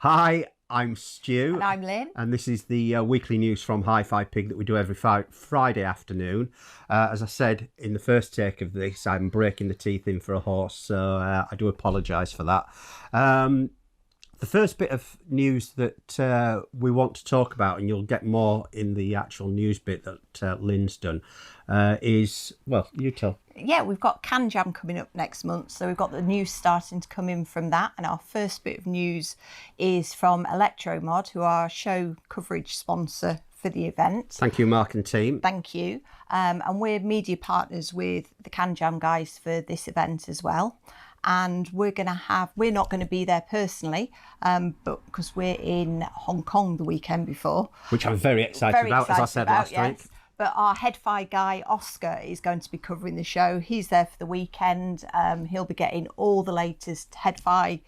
Hi, I'm Stu. And I'm Lynn. And this is the weekly news from HiFi PiG that we do every Friday afternoon. As I said in the first take of this, I'm breaking the teeth in for a horse, so I do apologise for that. The first bit of news that we want to talk about, and you'll get more in the actual news bit that Lynn's done, is, well, you tell. Yeah, we've got Can Jam coming up next month, so we've got the news starting to come in from that. And our first bit of news is from Electromod, who are our show coverage sponsor for the event. Thank you, Mark and team. Thank you. And we're media partners with the Can Jam guys for this event as well. And we're not going to be there personally, but because we're in Hong Kong the weekend before. Which I'm very excited about, as I said last week. But our HiFi guy, Oscar, is going to be covering the show. He's there for the weekend. He'll be getting all the latest HiFi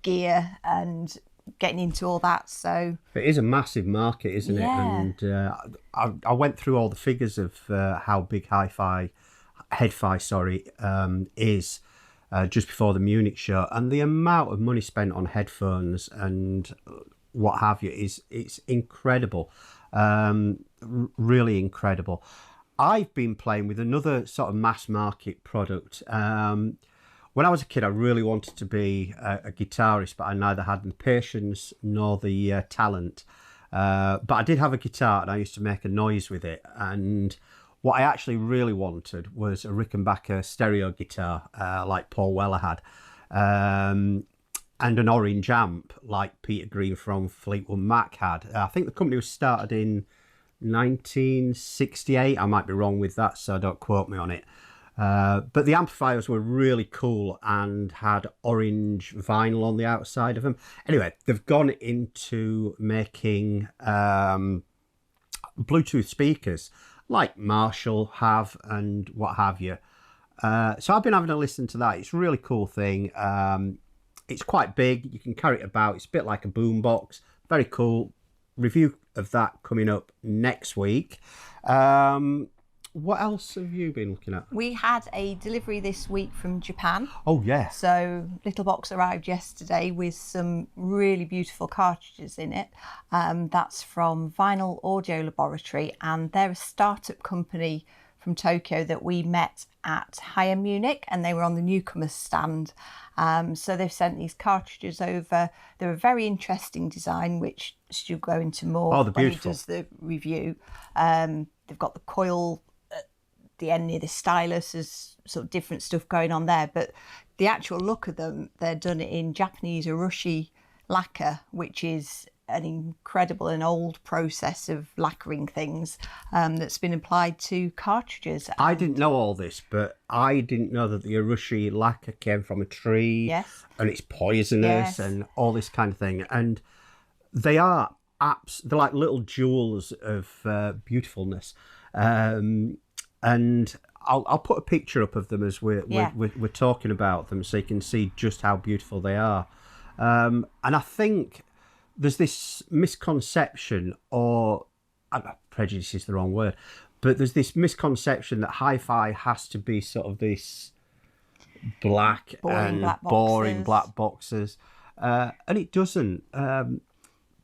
gear and getting into all that. So it is a massive market, isn't it? And I went through all the figures of how big HiFi is just before the Munich show, and the amount of money spent on headphones and what have you it's incredible. Really incredible. I've been playing with another sort of mass market product. When I was a kid, I really wanted to be a guitarist, but I neither had the patience nor the talent. But I did have a guitar, and I used to make a noise with it. And what I actually really wanted was a Rickenbacker stereo guitar, like Paul Weller had. And an orange amp like Peter Green from Fleetwood Mac had. I think the company was started in 1968. I might be wrong with that, so don't quote me on it. But the amplifiers were really cool and had orange vinyl on the outside of them. Anyway, they've gone into making Bluetooth speakers like Marshall have and what have you. So I've been having a listen to that. It's a really cool thing. It's quite big. You can carry it about. It's a bit like a boombox. Very cool. Review of that coming up next week. What else have you been looking at? we had a delivery this week from Japan. Oh, yeah. So little box arrived yesterday with some really beautiful cartridges in it. That's from Vinyl Audio Laboratory, and they're a startup company from Tokyo that we met at HiFi Munich, and they were on the newcomers stand. So they've sent these cartridges over. They're a very interesting design, which Stu go into more when he does the review. They've got the coil at the end near the stylus. There's sort of different stuff going on there, but the actual look of them, they're done in Japanese urushi lacquer, which is an incredible and old process of lacquering things that's been applied to cartridges. I didn't know all this, but I didn't know that the urushi lacquer came from a tree. Yes. And it's poisonous and all this kind of thing. And they are they're like little jewels of beautifulness. And I'll put a picture up of them as we're talking about them, so you can see just how beautiful they are. And I think there's this misconception, or prejudice is the wrong word, but there's this misconception that hi-fi has to be sort of this boring black boxes, and it doesn't.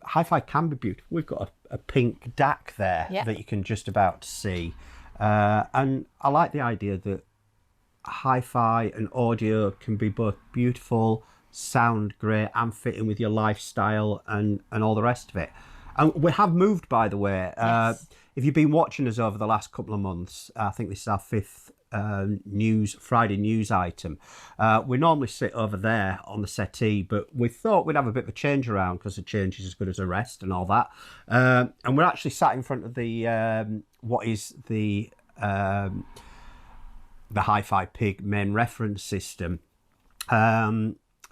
Hi-fi can be beautiful. We've got a pink DAC there that you can just about see, and I like the idea that hi-fi and audio can be both beautiful, sound great, and fit in with your lifestyle and all the rest of it. And we have moved, by the way. If you've been watching us over the last couple of months, I think this is our fifth Friday news item. We normally sit over there on the settee, but we thought we'd have a bit of a change around because a change is as good as a rest and all that. And we're actually sat in front of the what is the HiFi PiG main reference system.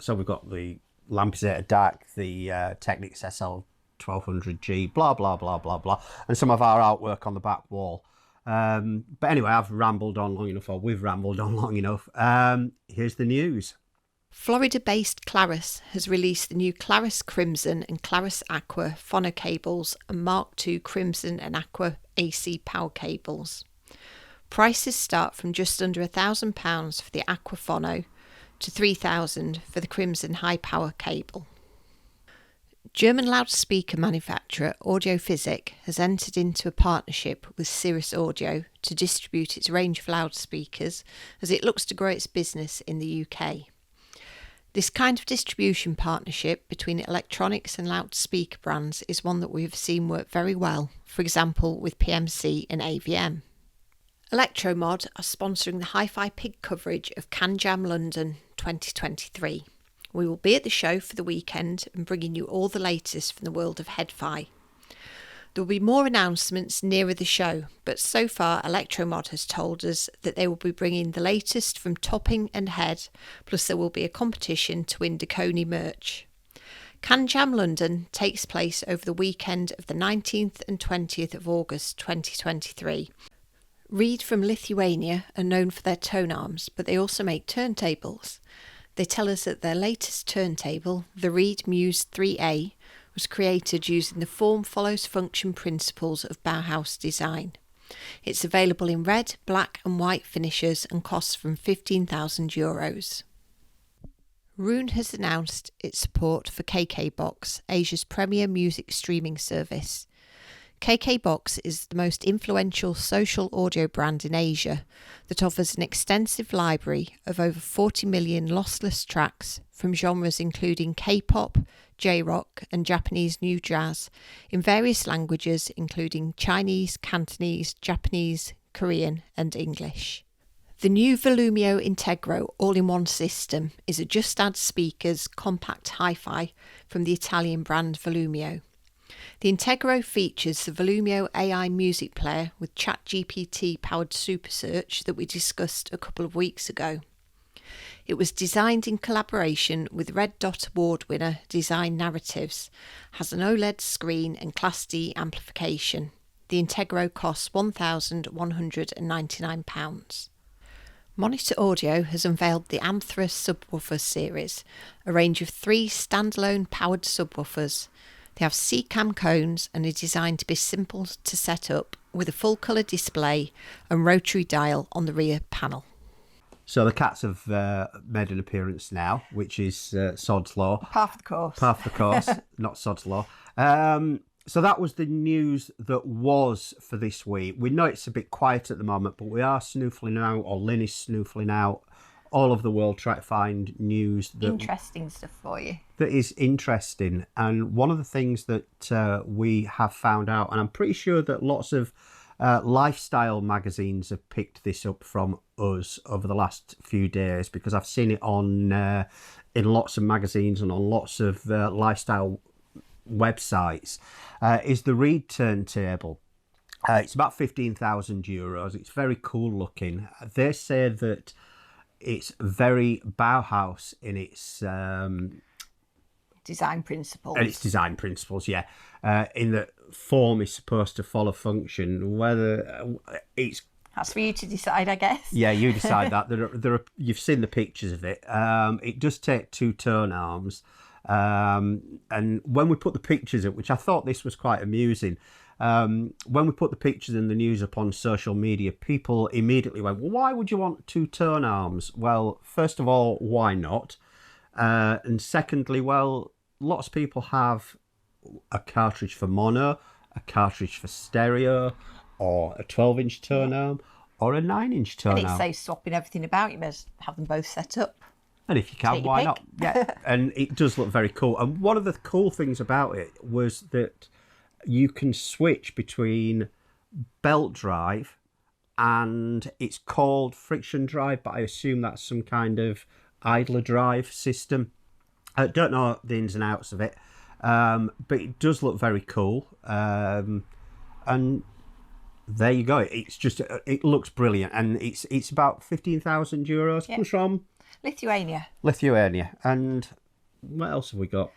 So we've got the Lampeter DAC, the Technics SL 1200G, blah, blah, blah, blah, blah, and some of our artwork on the back wall. But anyway, I've rambled on long enough, or we've rambled on long enough. Here's the news. Florida-based Claris has released the new Claris Crimson and Claris Aqua phono cables and Mark II Crimson and Aqua AC power cables. Prices start from just under £1,000 for the Aqua phono to £3,000 for the Crimson high power cable. German loudspeaker manufacturer Audiophile has entered into a partnership with Cirrus Audio to distribute its range of loudspeakers as it looks to grow its business in the UK. This kind of distribution partnership between electronics and loudspeaker brands is one that we have seen work very well, for example with PMC and AVM. Electromod are sponsoring the HiFi PiG coverage of Can Jam London 2023. We will be at the show for the weekend and bringing you all the latest from the world of HiFi. There will be more announcements nearer the show, but so far Electromod has told us that they will be bringing the latest from Topping and Head, plus there will be a competition to win Deconi merch. Can Jam London takes place over the weekend of the 19th and 20th of August 2023. Reed from Lithuania are known for their tone arms, but they also make turntables. They tell us that their latest turntable, the Reed Muse 3A, was created using the form follows function principles of Bauhaus design. It's available in red, black and white finishes and costs from €15,000. Roon has announced its support for KKBox, Asia's premier music streaming service. KKBox is the most influential social audio brand in Asia that offers an extensive library of over 40 million lossless tracks from genres including K-pop, J-rock and Japanese new jazz in various languages including Chinese, Cantonese, Japanese, Korean and English. The new Volumio Integro all-in-one system is a Just Add Speakers compact hi-fi from the Italian brand Volumio. The Integro features the Volumio AI music player with ChatGPT powered super search that we discussed a couple of weeks ago. It was designed in collaboration with Red Dot Award winner Design Narratives, has an OLED screen and Class D amplification. The Integro costs £1,199. Monitor Audio has unveiled the Anthra subwoofer series, a range of 3 standalone powered subwoofers. They have C-cam cones and are designed to be simple to set up with a full colour display and rotary dial on the rear panel. So the cats have made an appearance now, which is Sod's Law. Part of the course. Part of the course, not Sod's Law. So that was the news that was for this week. We know it's a bit quiet at the moment, but we are snoofling out, or Lynn is snoofling out, all over the world trying to find news that interesting stuff for you. That is interesting. And one of the things that we have found out, and I'm pretty sure that lots of lifestyle magazines have picked this up from us over the last few days, because I've seen it on in lots of magazines and on lots of lifestyle websites, is the Reed turntable. It's about €15,000. It's very cool looking. They say that it's very Bauhaus in its design principles. And its design principles, yeah. In that form is supposed to follow function. Whether it's that's for you to decide, I guess. Yeah, you decide that. There are. You've seen the pictures of it. It does take 2 tone arms, and when we put the pictures up, which I thought this was quite amusing. When we put the pictures in the news up on social media, people immediately went, well, why would you want 2 tone arms? Well, first of all, why not? And secondly, well, lots of people have a cartridge for mono, a cartridge for stereo, or a 12-inch tone arm, or a 9-inch tone arm. And it saves swapping everything about. You must have them both set up. And if you can, why not? Yeah, and it does look very cool. And one of the cool things about it was that you can switch between belt drive and it's called friction drive, but I assume that's some kind of idler drive system. I don't know the ins and outs of it, but it does look very cool. And there you go. It's just, it looks brilliant, and it's about €15,000. Yep. Comes from Lithuania. And what else have we got?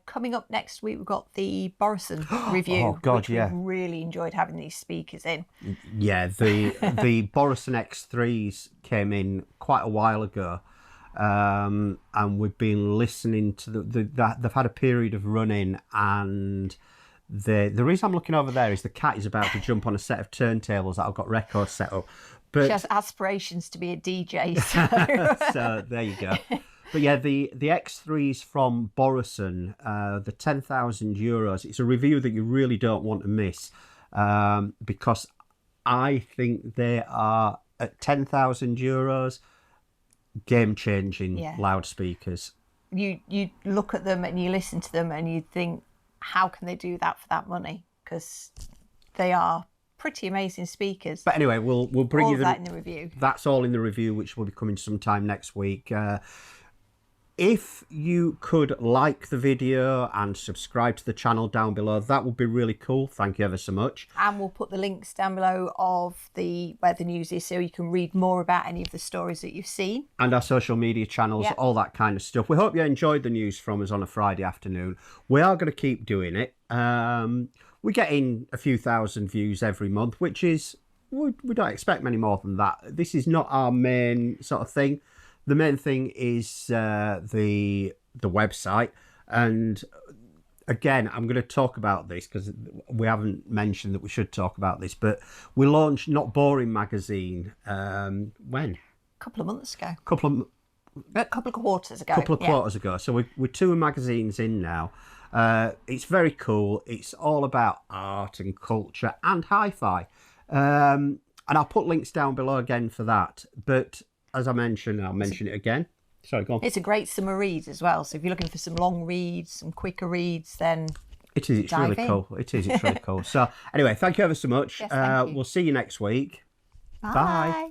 Coming up next week, we've got the Borison review. Oh God, which yeah! We really enjoyed having these speakers in. Yeah, the Borison X3s came in quite a while ago, and we've been listening to they've had a period of running, and the reason I'm looking over there is the cat is about to jump on a set of turntables that I've got records set up. But she has aspirations to be a DJ. So, so there you go. But yeah, the X3s from Borison, the €10,000. It's a review that you really don't want to miss, because I think they are at €10,000 game-changing loudspeakers. You look at them and you listen to them and you think, how can they do that for that money? Because they are pretty amazing speakers. But anyway, we'll bring all you that in the review. That's all in the review, which will be coming sometime next week. If you could like the video and subscribe to the channel down below, that would be really cool. Thank you ever so much. And we'll put the links down below of where the news is, so you can read more about any of the stories that you've seen. And our social media channels, all that kind of stuff. We hope you enjoyed the news from us on a Friday afternoon. We are going to keep doing it. We're getting a few thousand views every month, which is, we don't expect many more than that. This is not our main sort of thing. The main thing is the website. And again, I'm going to talk about this because we haven't mentioned that we should talk about this. But we launched Not Boring magazine when? A couple of months ago. A couple of quarters ago. Quarters ago. So we're 2 magazines in now. It's very cool. It's all about art and culture and hi-fi. And I'll put links down below again for that. But as I mentioned, I'll mention it again. Sorry, go on. It's a great summer read as well. So if you're looking for some long reads, some quicker reads, then it is. It's really cool. It is. It's really cool. So anyway, thank you ever so much. Yes, thank you. We'll see you next week. Bye.